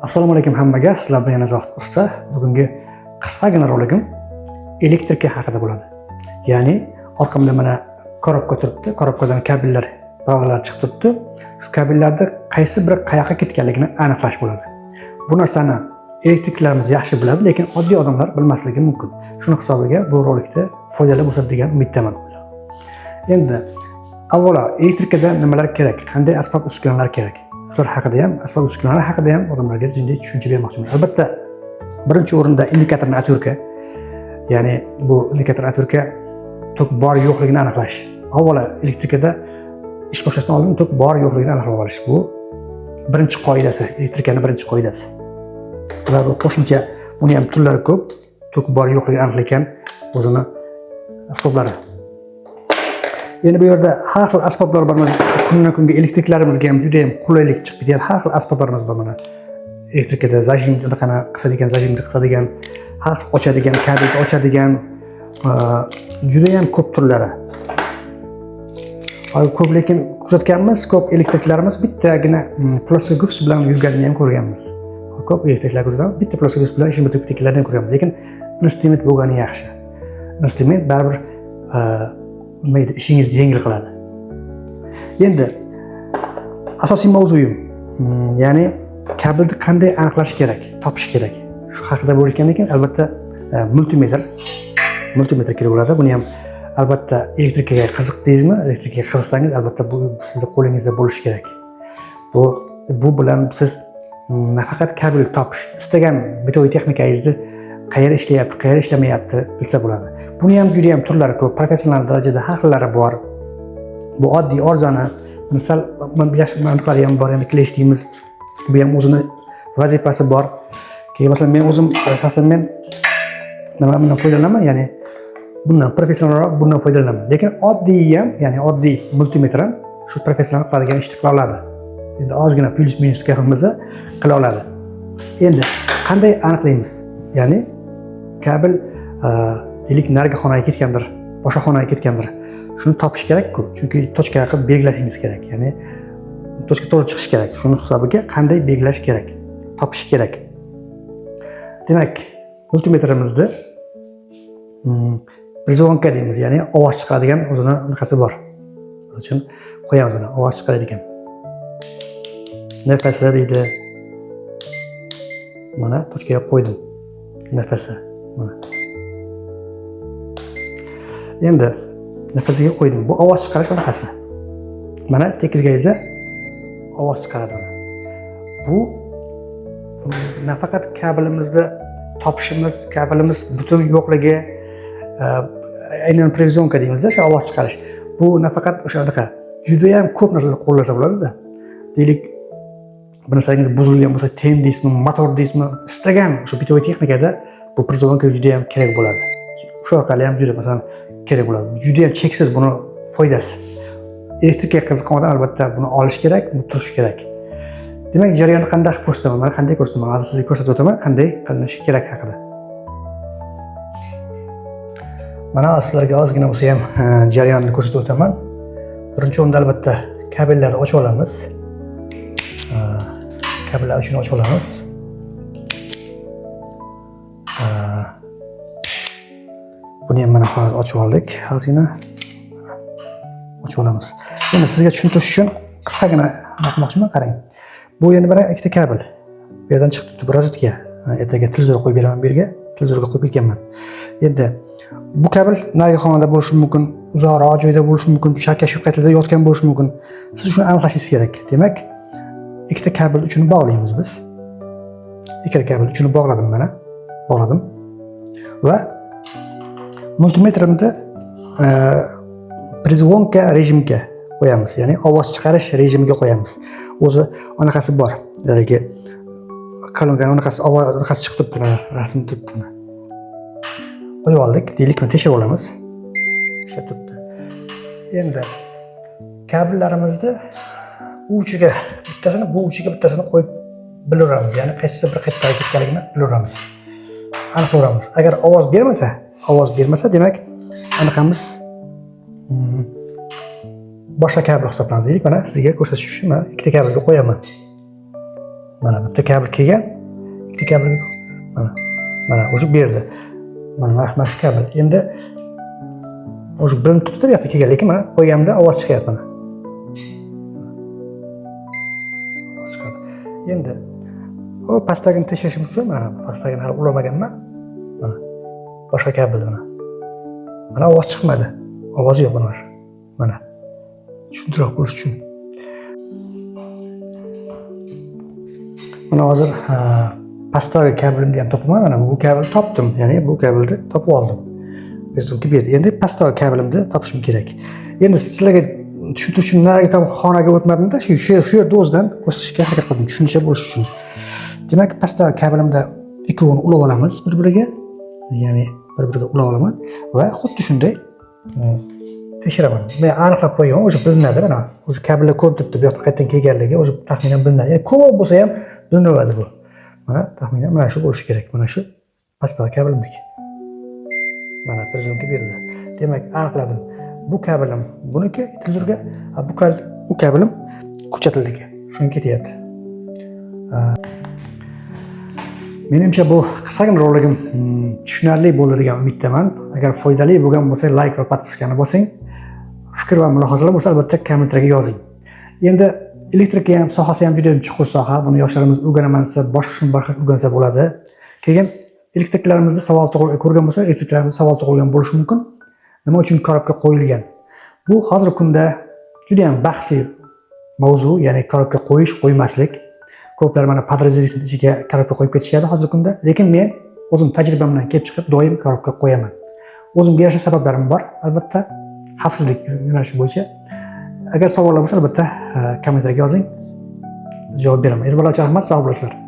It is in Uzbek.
Assalomu alaykum hammaga. Sizlar bilan Nazorat usta. Bugungi qisqagina roligim elektrika haqida bo'ladi. Ya'ni orqamda mana korobka turibdi. Korobkadan kabellar, bog'lar chiqib turibdi. Shu kabellarda qaysi biri qayoqqa ketganligini aniqlash bo'ladi. Bu narsani elektriklarimiz yaxshi biladi, lekin oddiy odamlar bilmasligi mumkin. Shuni hisobiga bu rolikda foydali bo'lsa degan umiddaman. Endi avvalo elektrikada nimalar kerak? Qanday asbob uskunalar kerak? Shular haqida ham, asbob uskunalar haqida ham odamlarga jinday tushuncha bermoqchiman. Albatta, birinchi o'rinda indikatorning atvirka. Ya'ni bu indikator atvirka tok bor yo'qligini aniqlash. Avvalo elektrikada ish boshlashdan oldin tok bor yo'qligini aniqlab olish. Bu birinchi qoidasi, elektrikaning birinchi qoidasi. Va bu qo'shimcha buni ham turlari ko'p. Tok bor yo'qligini aniqlagan o'zini asboblari. Endi bu yerda har xil asboblar bor. Kundan kunga elektriklarimizga ham juda ham qulaylik chiqib ketadi. Har xil asboblarimiz bor mana. Elektrikada zajimni qana qisadigan, zajimni qisadigan, har xil ochadigan, kabelni ochadigan juda ham ko'p turlari. Ko'p, lekin kuzatganmiz, ko'p elektriklarimiz bittagina plastik bilan yurganini ham ko'rganmiz. Ko'p elektriklarimiz bitta plastik bilan ishini bitirib ketganlarni ham ko'rganmiz. Lekin instrument bo'lgani yaxshi. Instrument baribir ishingizni yengil qiladi. Endi asosiy mavzuyim, ya'ni kabelni qanday aniqlash kerak, topish kerak. Shu haqida bo'lgan ekan, albatta multimetr kerak bo'ladi. Buni ham albatta elektrikaga qiziqdingizmi? Elektrikaga qiziqsangiz, albatta bu sizning qo'lingizda bo'lishi kerak. Bu bilan siz nafaqat kabel topish, istagan bitoy texnikangizni qayerda ishlayapti, qayerda ishlamayapti bilsa bo'ladi. Buni ham juda ham turlari ko'p, professional darajada har xillari bor. Bu oddiy orzani, misol mantiqlari ham bor, endi klish deymiz. Bu ham o'zini vazifasi bor. Keyin masalan men o'zim shaxsan bundan foydalanaman, ya'ni bundan professionalroq bundan foydalanaman. Lekin oddiy ham, ya'ni oddiy multimetr ham shu professional qiladigan ishni qila oladi. Endi ozgina plus minus gapimizda qila oladi. Endi qanday aniqlaymiz? Ya'ni kabel delik narigi xonaga ketgandir, boshqa xonaga ketgandir. Shuni topish kerak-ku, chunki tochka qilib belgilashingiz kerak. Ya'ni tochka to'g'ri chiqish kerak. Shuni hisobiga qanday belgilash kerak, topish kerak. Demak, multimetrimizda prizvonka deymiz, ya'ni ovoz chiqaradigan o'zini naqasi bor. O'shuning uchun qo'yamiz buni, ovoz chiqaradigan. Nafasi deydi. Mana tochkaga qo'ydim. Nafasi mana. Endi nafasiga qo'ydim. Bu ovoz chiqarish anaqasi. Mana tekizgayizda ovoz chiqaradi. Bu nafaqat kabelimizni topishimiz, kabelimiz butun yo'qligi, aynan previzionka deymizda, shu ovoz chiqarish. Bu nafaqat o'sha anaqa juda ham ko'p narsalar qo'llasa bo'ladi-da. Deylik, bir narsangiz buzilgan bo'lsa, tem deysizmi, motor deysizmi, istagan o'sha bitoy texnikada bu previzionka juda ham kerak bo'ladi. Shu orqali ham juda masalan kerak bo'ladi. Juda ham cheksiz buni foydasi. Elektrikaga qiziqqan odam albatta buni olish kerak, buni turish kerak. Demak, jarayonni qanday qilib ko'rsataman? Mana qanday ko'rsataman? Hozir sizga ko'rsatib o'taman, qanday qilinishi kerak haqida. Mana sizlarga ozgina bo'lsa ham jarayonni ko'rsatib o'taman. Birinchi o'rinda albatta kabellarni ochib olamiz. Kabellar uchun ochib olamiz. Buni ham mana hozir ochib oldik. Ozgina ochib olamiz. Endi sizga tushuntirish uchun qisqagina aytmoqchiman, qarang. Bu endi mana ikkita kabel. Bu yerdan chiqib turibdi rozetka. Ertaga televizor qo'yib beraman bu yerga. Televizorga qo'yib ketganman. Endi bu kabel narigi xonada bo'lishi mumkin, uzoqroq joyda bo'lishi mumkin, shakka shu qayerda yotgan bo'lishi mumkin. Siz shuni aniqlashingiz kerak. Demak, ikkita kabel uchini bog'laymiz biz. Ikkita kabel uchini bog'ladim mana. Bog'ladim. Va multimetrimni prizvonka rejimiga qo'yamiz, ya'ni ovoz chiqarish rejimiga qo'yamiz. O'zi anaqasi bor. Haligi kolonkaning anaqasi chiqib turibdi, mana rasm turibdi. Qo'yib oldik, deylik, mana tekshirib olamiz. Ishlab turibdi. Endi kabellarimizni u uchiga bittasini, bu uchiga bittasini qo'yib bilaveramiz, ya'ni qaysi bir qayerga ketganligini bilaveramiz. Aniqlayveramiz. Agar ovoz bermasa, demak anaqamiz boshqa kabel hisoblanadi. Deylik, mana sizga ko'rsatish uchun men ikkita kabelga qo'yaman. Mana bitta kabel kelgan, ikki kabel mana o'sha bu yerda mana shu kabel endi o'sha birini tutib bu yoqda kelgan lekin mana qo'yganimda ovoz chiqyapti mana endi o pastdagini tekshirishim uchun mana pastdagini hali ulamaganman mana boshqa kabel mana ovoz chiqmadi ovozi yo'q mana tushuntiroq bo'lish uchun mana hozir pastdagi kabelimni ham topaman mana bu kabelni topdim ya'ni bu kabelni topib oldim bezovki berdi endi pastdagi kabelimni topishim kerak endi sizlarga tushuntirish uchun narigi xonaga o'tmadimda shu yerda o'zidan ko'rsatishga harakat qildim tushuncha bo'lish uchun demak pastdagi kabelimda ikkovini ulab olamiz bir-biriga ya'ni bir-biriga ulab olaman va xuddi shunday tekshiraman men aniqlab qo'ygan o'sha bilinadi mana o'sha kabellar ko'rinib turibdi bu yoqda qayerdan kelganligi o'sha taxminan bilinadi ya'ni ko'p bo'lsa ham bilinaveradi bu mana taxminan mana shu bo'lishi kerak mana shu pastdagi kabelimniki mana prezidentga berildi demak aniqladim bu kabelim buniki televizorga bu kabelim ko'rsatildiki shunga ketyapti menimcha bu qisqagina roligim tushunarli bo'ldi degan umiddaman agar foydali bo'lgan bo'lsa layk va podpiskani bosing fikr va mulohazalar bo'lsa albatta kommentariyga yozing endi elektrika ham sohasi ham juda chuqur soha buni yoshlarimiz o'rganaman desa boshqa o'rgansa bo'ladi keyin elektriklarimizni savol ko'rgan bo'lsa elektriklarimiz savol tug'ilgan bo'lishi mumkin nima uchun korobka qo'yilgan bu hozirgi kunda juda ham bahsli mavzu ya'ni korobka qo'yish qo'ymaslik ko'plar mana podrazdelniy ichiga korobka qo'yib ketishadi hozirgi kunda lekin men o'zim tajribamdan kelib chiqib doim korobka qo'yaman o'zimga yarasha sabablarim bor albatta xavfsizlik yo'nalishi bo'yicha agar savollar bo'lsa albatta kommentariyga yozing javob beraman e'tiborlar uchun rahmat sog' bo'lasizlar